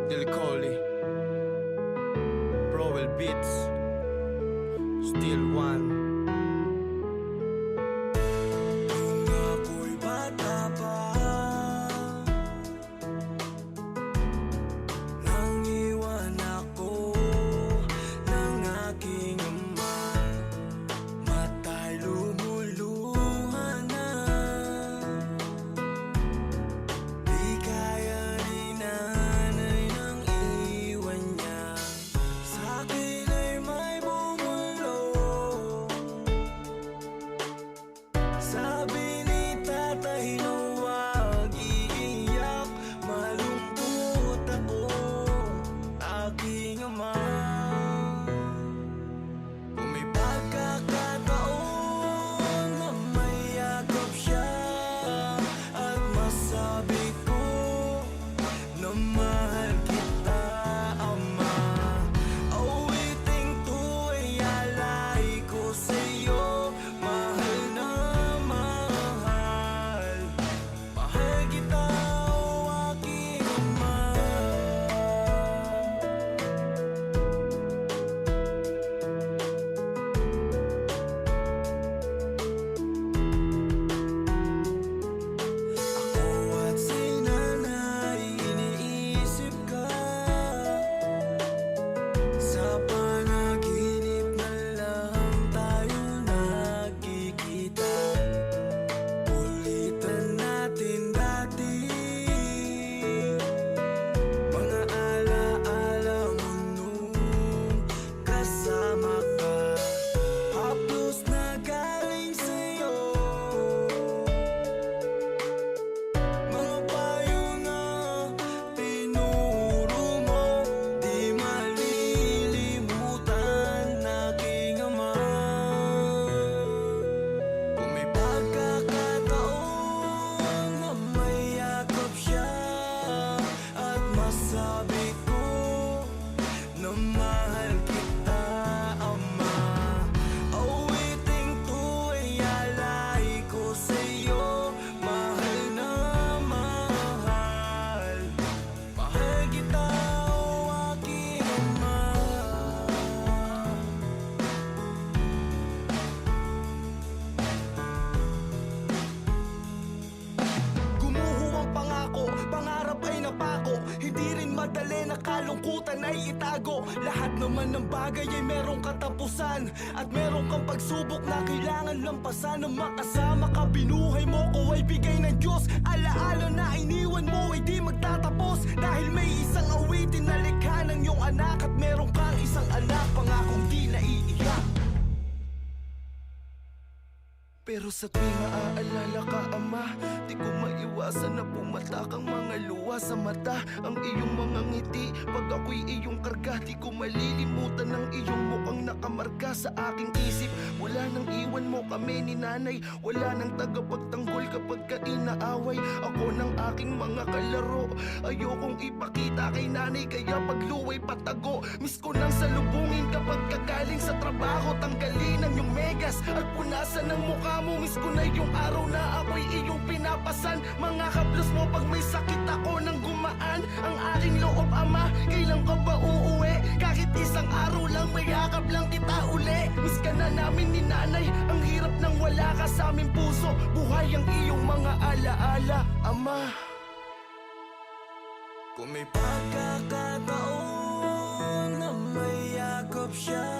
Dilcoli, Prowell Beats, Still One. Nung ako'y bata pa, nang iwan ako ng aking ama, mata'y lumuluha na. Di kaya ni nanay nang iwan niya, sa'kin ay may bumulong. Sabi ni tatay na huwag iiyak, malungkot ako, aking ama. Kung may pagkakataon na may yakap siya, at masabi ko na mahal kita, ama. Awiting to ay alay ko sa'yo, mahal na mahal. Mahal kita, o aking ama. Ako at si nanay, iniisip ka. Sa panaginip na lang tayo nagkikita. Ulitan natin dati mga alaala mo nung kasama ka. Haplos na galing sa'yo, mga payo na tinuro mo, di malilimutan aking ama. Kung may pagkakataon na may yakap siya, at masabi ko na mahal kita, ama. Awiting to ay alay ko sa'yo, mahal na mahal. Mahal kita, o aking ama. Gumuho ang pangako, pangarap ay napako. Hindi rin madali na kalungkutan ay itago. Lahat naman ng bagay ay merong katapusan, at meron kang pagsubok na kailangan lampasan. Ang makasama ka, binuhay mo ko ay bigay ng Diyos. Alaala na iniwan mo ay di magtatapos, dahil may isang awitin na likha ng iyong anak, at meron kang isang anak, pangakong di naiiyak. Pero sa tuwing maaalala ka, ama, di ko maiwasan na pumatak ang mga luha sa mata. Ang iyong mga ngiti, pag ako'y iyong karga, di ko malilimutan ang iyong mukhang nakamarka sa aking isip. Wala nang iwan mo kami ni nanay, wala nang tagapagtanggol kapag ka inaaway ako ng aking mga kalaro. Ayokong ipakita kay nanay, kaya pagluway patago. Miss ko nang salubungin kapag kagaling sa trabaho, tanggalin ang iyong megas at punasan ng mukha mo. Miss ko na yung araw na ako'y iyong pinapasan. Mga haplos mo pag may sakit ako nang gumaan ang aking loob, ama. Kailan ka ba uuwi? Kahit isang araw lang, mayakap lang kita uli. Miss ka na namin ni nanay, ang hirap nang wala ka sa aming puso. Buhay ang iyong mga alaala, ama. Kung may pagkakataon na may yakap siya,